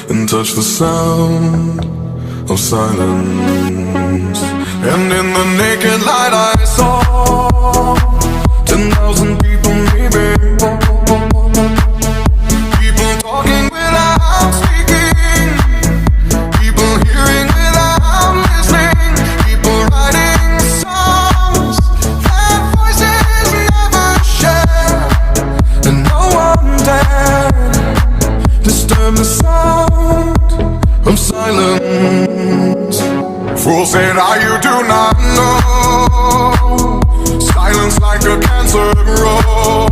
and touch the sound of silence. And in the naked light I saw 10,000 people, maybe. People talking without speaking, people hearing without listening, people writing songs that voices never share, and no one dared disturb the sound of silence. Fools say now you do not know, silence like a cancer grows.